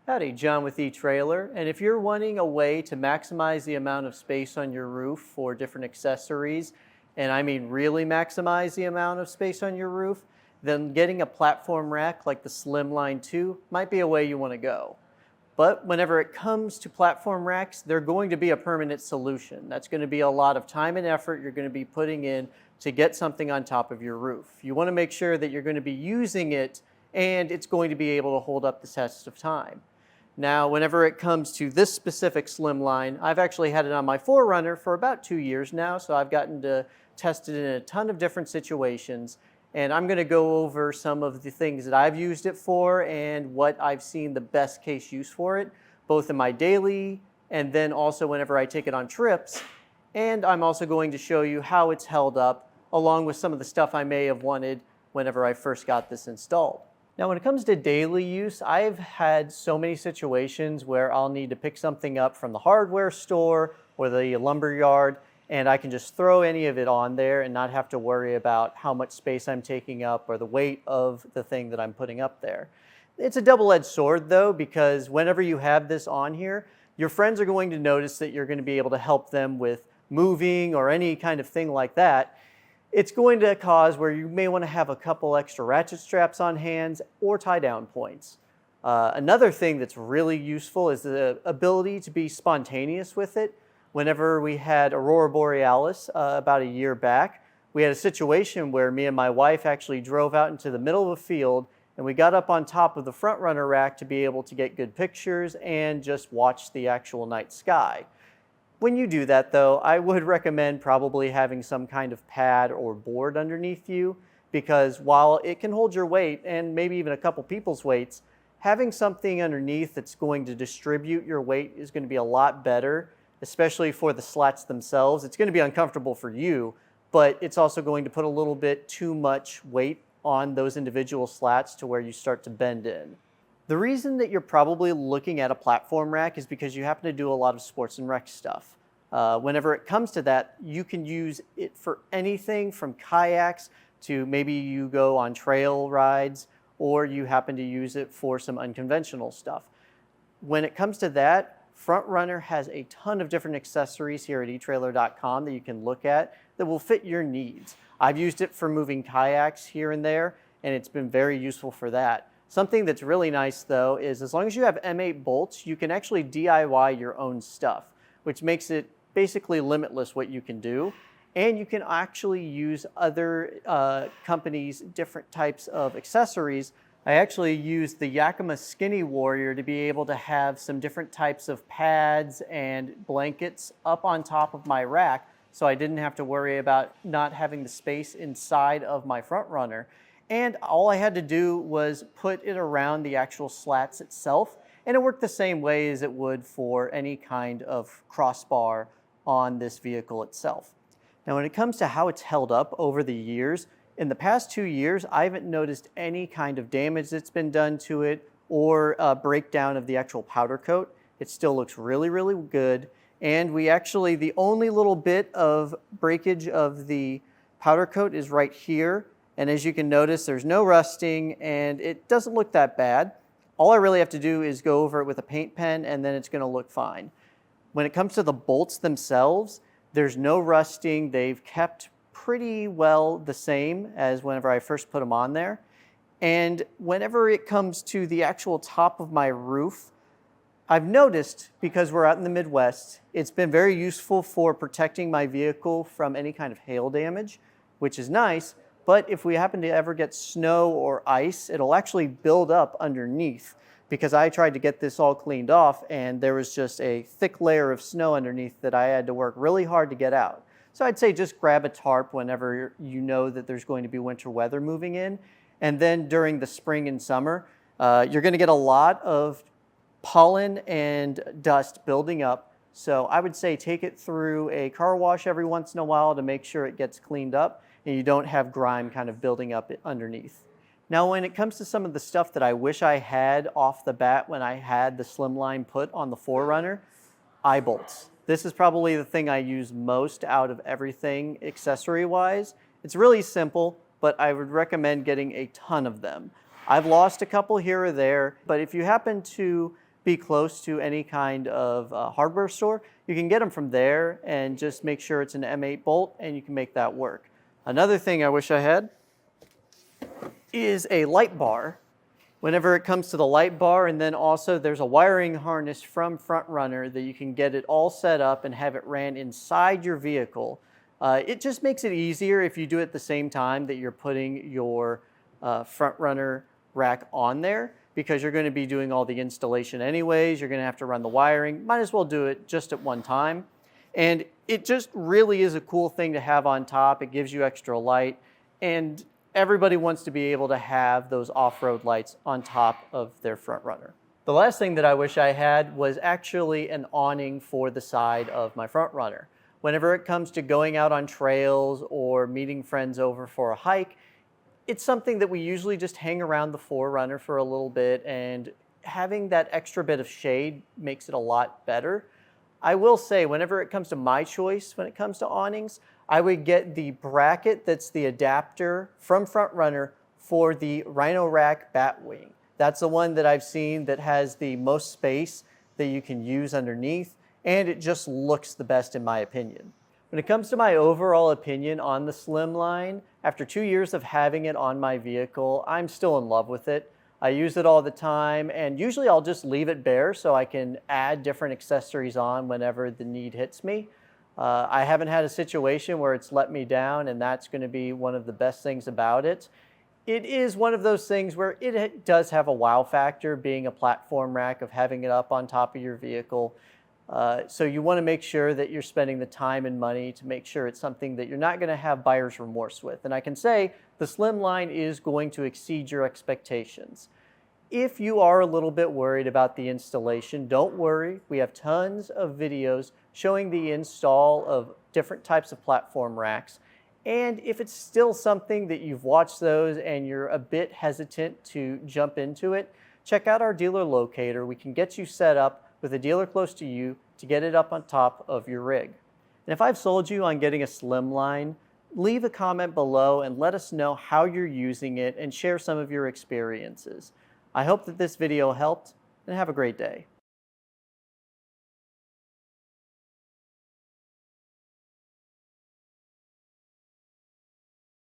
Howdy, John with etrailer. And if you're wanting a way to maximize the amount of space on your roof for different accessories, and I mean really maximize the amount of space on your roof, then getting a platform rack like the Slimline II might be a way you want to go. But whenever it comes to platform racks, they're going to be a permanent solution. That's going to be a lot of time and effort you're going to be putting in to get something on top of your roof. You want to make sure that you're going to be using it and it's going to be able to hold up the test of time. Now, whenever it comes to this specific Slimline, I've actually had it on my 4Runner for about 2 years now, so I've gotten to test it in a ton of different situations, and I'm going to go over some of the things that I've used it for and what I've seen the best case use for it, both in my daily and then also whenever I take it on trips. And I'm also going to show you how it's held up, along with some of the stuff I may have wanted whenever I first got this installed. Now, when it comes to daily use, I've had so many situations where I'll need to pick something up from the hardware store or the lumber yard, and I can just throw any of it on there and not have to worry about how much space I'm taking up or the weight of the thing that I'm putting up there. It's a double-edged sword, though, because whenever you have this on here, your friends are going to notice that you're going to be able to help them with moving or any kind of thing like that. It's going to cause where you may want to have a couple extra ratchet straps on hands or tie-down points. Another thing that's really useful is the ability to be spontaneous with it. Whenever we had Aurora Borealis about a year back, we had a situation where me and my wife actually drove out into the middle of a field and we got up on top of the front runner rack to be able to get good pictures and just watch the actual night sky. When you do that, though, I would recommend probably having some kind of pad or board underneath you, because while it can hold your weight and maybe even a couple people's weights, having something underneath that's going to distribute your weight is going to be a lot better, especially for the slats themselves. It's going to be uncomfortable for you, but it's also going to put a little bit too much weight on those individual slats to where you start to bend in. The reason that you're probably looking at a platform rack is because you happen to do a lot of sports and rec stuff. Whenever it comes to that, you can use it for anything from kayaks to maybe you go on trail rides or you happen to use it for some unconventional stuff. When it comes to that, Front Runner has a ton of different accessories here at etrailer.com that you can look at that will fit your needs. I've used it for moving kayaks here and there, and it's been very useful for that. Something that's really nice, though, is as long as you have M8 bolts, you can actually DIY your own stuff, which makes it basically limitless what you can do. And you can actually use other companies' different types of accessories. I actually used the Yakima Skinny Warrior to be able to have some different types of pads and blankets up on top of my rack, so I didn't have to worry about not having the space inside of my front runner. And all I had to do was put it around the actual slats itself, and it worked the same way as it would for any kind of crossbar on this vehicle itself. Now, when it comes to how it's held up over the years, in the past 2 years, I haven't noticed any kind of damage that's been done to it or breakdown of the actual powder coat. It still looks really, really good. And the only little bit of breakage of the powder coat is right here. And as you can notice, there's no rusting and it doesn't look that bad. All I really have to do is go over it with a paint pen and then it's going to look fine. When it comes to the bolts themselves, there's no rusting. They've kept pretty well the same as whenever I first put them on there. And whenever it comes to the actual top of my roof, I've noticed, because we're out in the Midwest, it's been very useful for protecting my vehicle from any kind of hail damage, which is nice. But if we happen to ever get snow or ice, it'll actually build up underneath, because I tried to get this all cleaned off and there was just a thick layer of snow underneath that I had to work really hard to get out. So I'd say just grab a tarp whenever you know that there's going to be winter weather moving in. And then during the spring and summer, you're going to get a lot of pollen and dust building up. So I would say take it through a car wash every once in a while to make sure it gets cleaned up and you don't have grime kind of building up underneath. Now, when it comes to some of the stuff that I wish I had off the bat when I had the Slimline put on the 4Runner, eye bolts. This is probably the thing I use most out of everything accessory-wise. It's really simple, but I would recommend getting a ton of them. I've lost a couple here or there, but if you happen to be close to any kind of hardware store, you can get them from there and just make sure it's an M8 bolt and you can make that work. Another thing I wish I had is a light bar. Whenever it comes to the light bar, and then also there's a wiring harness from FrontRunner that you can get it all set up and have it ran inside your vehicle. It just makes it easier if you do it at the same time that you're putting your FrontRunner rack on there, because you're going to be doing all the installation anyways. You're going to have to run the wiring. Might as well do it just at one time. And it just really is a cool thing to have on top. It gives you extra light, and everybody wants to be able to have those off-road lights on top of their FrontRunner. The last thing that I wish I had was actually an awning for the side of my FrontRunner. Whenever it comes to going out on trails or meeting friends over for a hike, it's something that we usually just hang around the 4Runner for a little bit, and having that extra bit of shade makes it a lot better. I will say, whenever it comes to my choice, when it comes to awnings, I would get the bracket that's the adapter from FrontRunner for the Rhino Rack Batwing. That's the one that I've seen that has the most space that you can use underneath, and it just looks the best in my opinion. When it comes to my overall opinion on the Slimline, after 2 years of having it on my vehicle, I'm still in love with it. I use it all the time, and usually I'll just leave it bare so I can add different accessories on whenever the need hits me. I haven't had a situation where it's let me down, and that's going to be one of the best things about it. It is one of those things where it does have a wow factor, being a platform rack, of having it up on top of your vehicle. So you want to make sure that you're spending the time and money to make sure it's something that you're not going to have buyer's remorse with. And I can say the Slimline is going to exceed your expectations. If you are a little bit worried about the installation, don't worry. We have tons of videos showing the install of different types of platform racks. And if it's still something that you've watched those and you're a bit hesitant to jump into it, check out our dealer locator. We can get you set up with a dealer close to you to get it up on top of your rig. And if I've sold you on getting a Slimline, leave a comment below and let us know how you're using it and share some of your experiences. I hope that this video helped, and have a great day.